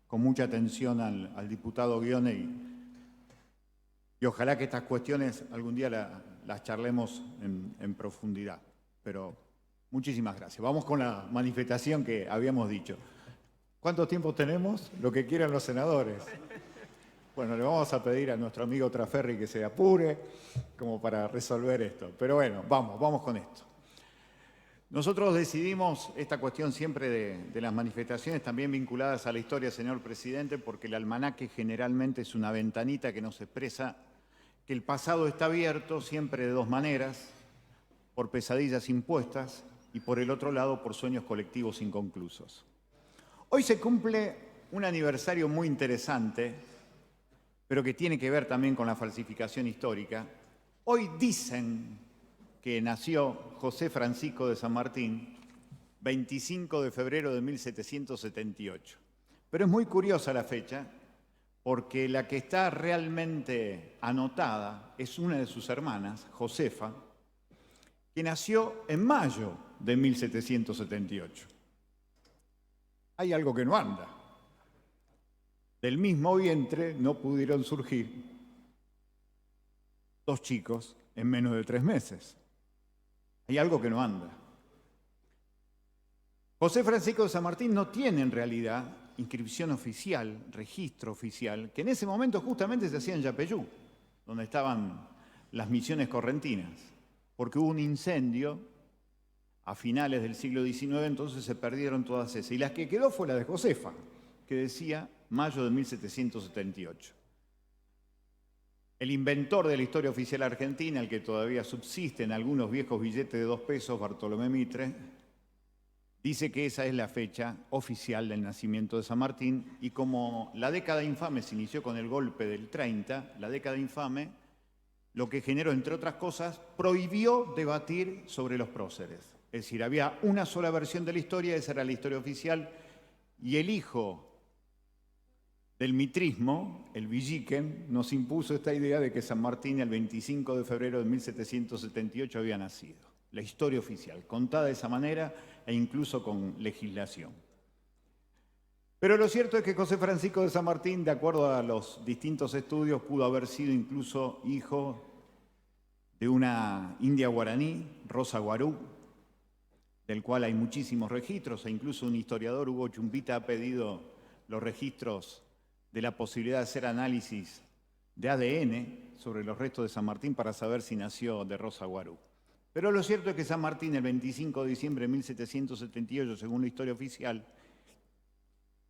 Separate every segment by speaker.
Speaker 1: con mucha atención al diputado Guione y ojalá que estas cuestiones algún día las charlemos en profundidad. Pero muchísimas gracias. Vamos con la manifestación que habíamos dicho. ¿Cuánto tiempo tenemos? Lo que quieran los senadores. Bueno, le vamos a pedir a nuestro amigo Traferri que se apure como para resolver esto. Pero bueno, vamos con esto. Nosotros decidimos esta cuestión siempre de las manifestaciones también vinculadas a la historia, señor presidente, porque el almanaque generalmente es una ventanita que nos expresa que el pasado está abierto siempre de dos maneras, por pesadillas impuestas y por el otro lado por sueños colectivos inconclusos. Hoy se cumple un aniversario muy interesante, pero que tiene que ver también con la falsificación histórica. Hoy dicen que nació José Francisco de San Martín, 25 de febrero de 1778. Pero es muy curiosa la fecha, porque la que está realmente anotada es una de sus hermanas, Josefa, que nació en mayo de 1778. Hay algo que no anda. Del mismo vientre no pudieron surgir dos chicos en menos de 3 meses. Hay algo que no anda. José Francisco de San Martín no tiene en realidad inscripción oficial, registro oficial, que en ese momento justamente se hacía en Yapeyú, donde estaban las misiones correntinas, porque hubo un incendio a finales del siglo XIX, entonces se perdieron todas esas. Y la que quedó fue la de Josefa, que decía mayo de 1778. El inventor de la historia oficial argentina, el que todavía subsiste en algunos viejos billetes de 2 pesos, Bartolomé Mitre, dice que esa es la fecha oficial del nacimiento de San Martín, y como la década infame se inició con el golpe del 30, la década infame lo que generó, entre otras cosas, prohibió debatir sobre los próceres. Es decir, había una sola versión de la historia, esa era la historia oficial, y el hijo del mitrismo, el Villiquen, nos impuso esta idea de que San Martín el 25 de febrero de 1778 había nacido. La historia oficial, contada de esa manera e incluso con legislación. Pero lo cierto es que José Francisco de San Martín, de acuerdo a los distintos estudios, pudo haber sido incluso hijo de una india guaraní, Rosa Guarú, del cual hay muchísimos registros, e incluso un historiador, Hugo Chumpita, ha pedido los registros de la posibilidad de hacer análisis de ADN sobre los restos de San Martín para saber si nació de Rosa Guarú. Pero lo cierto es que San Martín, el 25 de diciembre de 1778, según la historia oficial,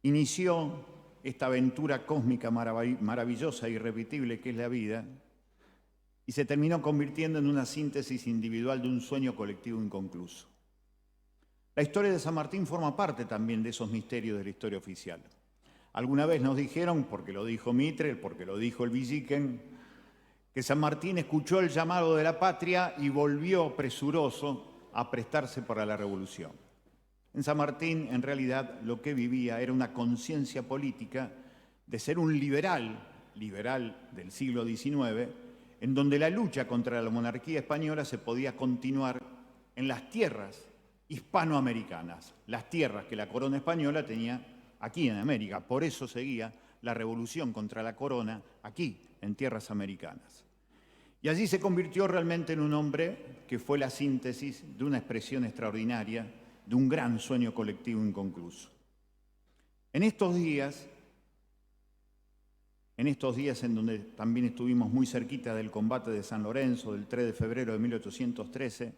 Speaker 1: inició esta aventura cósmica maravillosa e irrepetible que es la vida, y se terminó convirtiendo en una síntesis individual de un sueño colectivo inconcluso. La historia de San Martín forma parte también de esos misterios de la historia oficial. Alguna vez nos dijeron, porque lo dijo Mitre, porque lo dijo el Villiquen, que San Martín escuchó el llamado de la patria y volvió presuroso a prestarse para la revolución. En San Martín, en realidad, lo que vivía era una conciencia política de ser un liberal del siglo XIX, en donde la lucha contra la monarquía española se podía continuar en las tierras hispanoamericanas, las tierras que la corona española tenía aquí en América. Por eso seguía la revolución contra la corona aquí, en tierras americanas. Y allí se convirtió realmente en un hombre que fue la síntesis de una expresión extraordinaria, de un gran sueño colectivo inconcluso. En estos días en donde también estuvimos muy cerquita del combate de San Lorenzo, del 3 de febrero de 1813,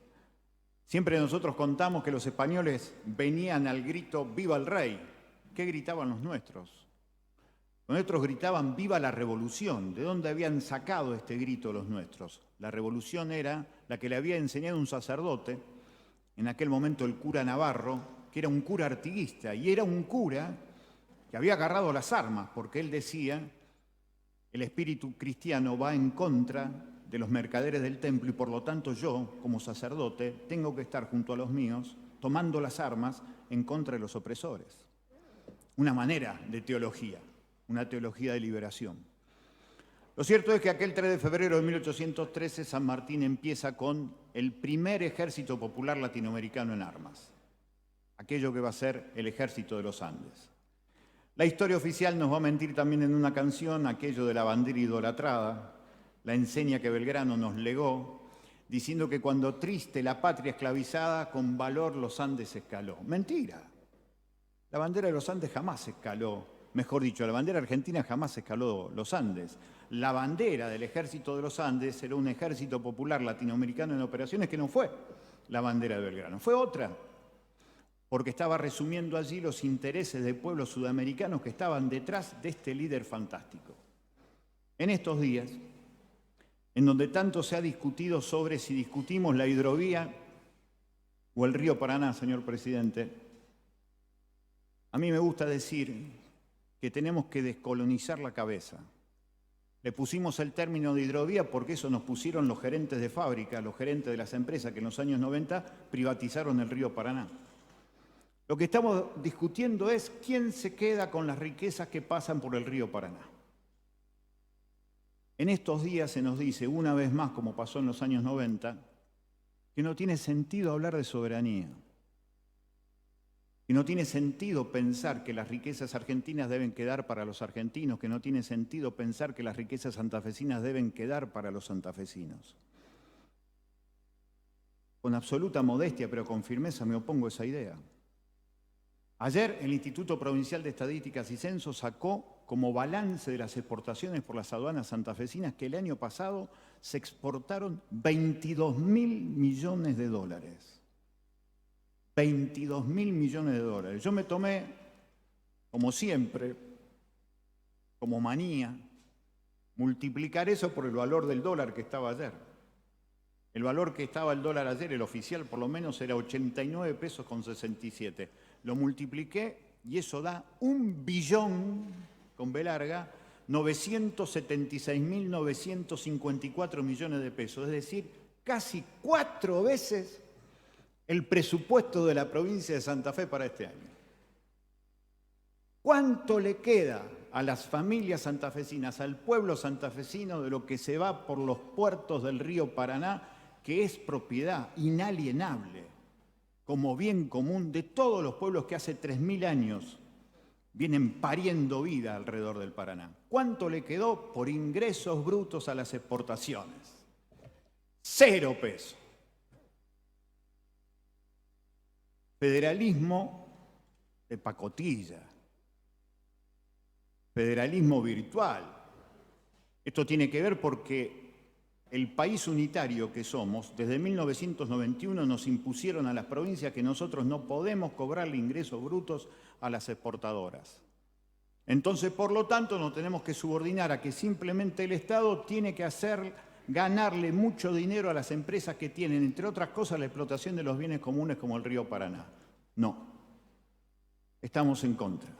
Speaker 1: siempre nosotros contamos que los españoles venían al grito «¡Viva el rey!». ¿Qué gritaban los nuestros? Los nuestros gritaban «¡Viva la revolución!». ¿De dónde habían sacado este grito los nuestros? La revolución era la que le había enseñado un sacerdote, en aquel momento el cura Navarro, que era un cura artiguista, y era un cura que había agarrado las armas, porque él decía: el espíritu cristiano va en contra de los mercaderes del templo y por lo tanto yo, como sacerdote, tengo que estar junto a los míos tomando las armas en contra de los opresores. Una manera de teología, una teología de liberación. Lo cierto es que aquel 3 de febrero de 1813 San Martín empieza con el primer ejército popular latinoamericano en armas, aquello que va a ser el Ejército de los Andes. La historia oficial nos va a mentir también en una canción, aquello de la bandera idolatrada, la enseña que Belgrano nos legó, diciendo que cuando triste la patria esclavizada, con valor los Andes escaló. Mentira. La bandera de los Andes jamás escaló, mejor dicho, la bandera argentina jamás escaló los Andes. La bandera del ejército de los Andes era un ejército popular latinoamericano en operaciones que no fue la bandera de Belgrano, fue otra, porque estaba resumiendo allí los intereses de pueblos sudamericanos que estaban detrás de este líder fantástico. En estos días, en donde tanto se ha discutido sobre si discutimos la hidrovía o el río Paraná, señor presidente, a mí me gusta decir que tenemos que descolonizar la cabeza. Le pusimos el término de hidrovía porque eso nos pusieron los gerentes de fábrica, los gerentes de las empresas que en los años 90 privatizaron el río Paraná. Lo que estamos discutiendo es quién se queda con las riquezas que pasan por el río Paraná. En estos días se nos dice, una vez más, como pasó en los años 90, que no tiene sentido hablar de soberanía. Que no tiene sentido pensar que las riquezas argentinas deben quedar para los argentinos, que no tiene sentido pensar que las riquezas santafesinas deben quedar para los santafesinos. Con absoluta modestia, pero con firmeza, me opongo a esa idea. Ayer el Instituto Provincial de Estadísticas y Censos sacó como balance de las exportaciones por las aduanas santafesinas que el año pasado se exportaron 22.000 millones de dólares. 22.000 millones de dólares. Yo me tomé, como siempre, como manía, multiplicar eso por el valor del dólar que estaba ayer. El valor que estaba el dólar ayer, el oficial por lo menos, era 89 pesos con 67. Lo multipliqué y eso da 1 billón, con B larga, 976.954 millones de pesos. Es decir, casi 4 veces el presupuesto de la provincia de Santa Fe para este año. ¿Cuánto le queda a las familias santafesinas, al pueblo santafesino, de lo que se va por los puertos del río Paraná, que es propiedad inalienable, como bien común de todos los pueblos que hace 3.000 años vienen pariendo vida alrededor del Paraná? ¿Cuánto le quedó por ingresos brutos a las exportaciones? 0 pesos. Federalismo de pacotilla, federalismo virtual. Esto tiene que ver porque el país unitario que somos, desde 1991 nos impusieron a las provincias que nosotros no podemos cobrarle ingresos brutos a las exportadoras. Entonces, por lo tanto, nos tenemos que subordinar a que simplemente el Estado tiene que ganarle mucho dinero a las empresas que tienen, entre otras cosas, la explotación de los bienes comunes como el río Paraná. No, estamos en contra.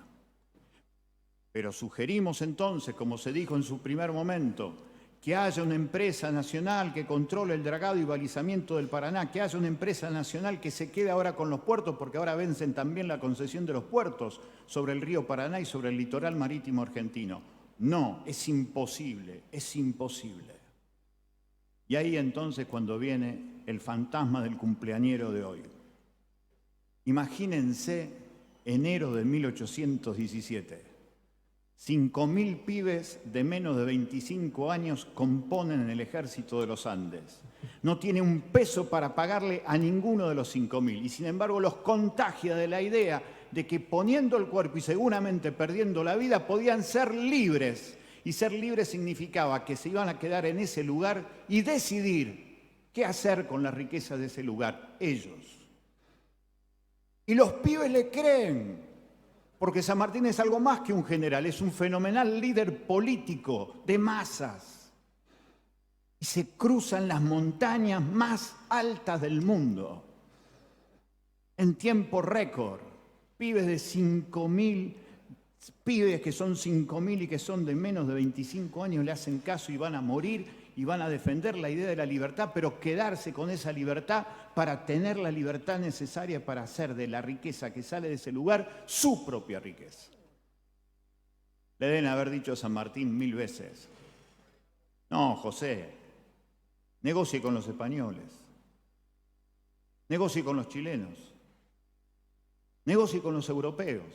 Speaker 1: Pero sugerimos entonces, como se dijo en su primer momento, que haya una empresa nacional que controle el dragado y balizamiento del Paraná, que haya una empresa nacional que se quede ahora con los puertos, porque ahora vencen también la concesión de los puertos sobre el río Paraná y sobre el litoral marítimo argentino. No, es imposible, es imposible. Y ahí entonces cuando viene el fantasma del cumpleañero de hoy. Imagínense enero de 1817. 5.000 pibes de menos de 25 años componen el ejército de los Andes. No tiene un peso para pagarle a ninguno de los 5.000 y sin embargo los contagia de la idea de que poniendo el cuerpo y seguramente perdiendo la vida podían ser libres. Y ser libres significaba que se iban a quedar en ese lugar y decidir qué hacer con la riqueza de ese lugar, ellos. Y los pibes le creen, porque San Martín es algo más que un general, es un fenomenal líder político de masas. Y se cruzan las montañas más altas del mundo en tiempo récord. Pibes de 5.000, pibes que son 5.000 y que son de menos de 25 años le hacen caso y van a morir y van a defender la idea de la libertad, pero quedarse con esa libertad para tener la libertad necesaria para hacer de la riqueza que sale de ese lugar su propia riqueza. Le deben haber dicho a San Martín 1000 veces, no, José, negocie con los españoles, negocie con los chilenos, negocie con los europeos.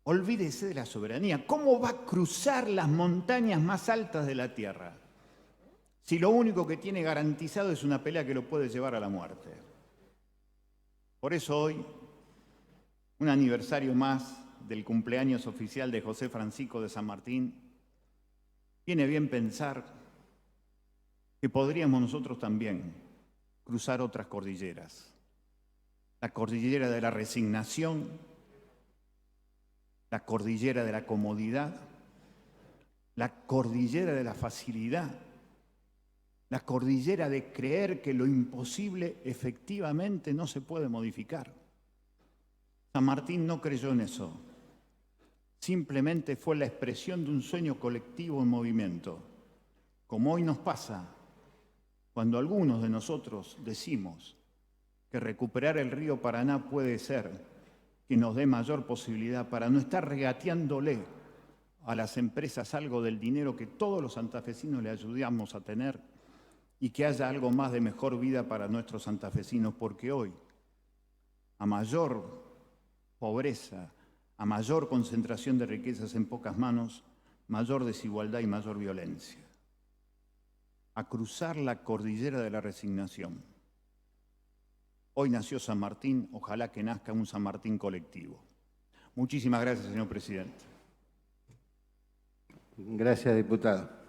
Speaker 1: Olvídese de la soberanía. ¿Cómo va a cruzar las montañas más altas de la tierra si lo único que tiene garantizado es una pelea que lo puede llevar a la muerte? Por eso hoy, un aniversario más del cumpleaños oficial de José Francisco de San Martín, viene bien pensar que podríamos nosotros también cruzar otras cordilleras. La cordillera de la resignación, la cordillera de la comodidad, la cordillera de la facilidad, la cordillera de creer que lo imposible efectivamente no se puede modificar. San Martín no creyó en eso. Simplemente fue la expresión de un sueño colectivo en movimiento, como hoy nos pasa cuando algunos de nosotros decimos que recuperar el río Paraná puede ser que nos dé mayor posibilidad para no estar regateándole a las empresas algo del dinero que todos los santafesinos le ayudamos a tener y que haya algo más de mejor vida para nuestros santafesinos, porque hoy, a mayor pobreza, a mayor concentración de riquezas en pocas manos, mayor desigualdad y mayor violencia. A cruzar la cordillera de la resignación. Hoy nació San Martín, ojalá que nazca un San Martín colectivo. Muchísimas gracias, señor presidente.
Speaker 2: Gracias, diputado.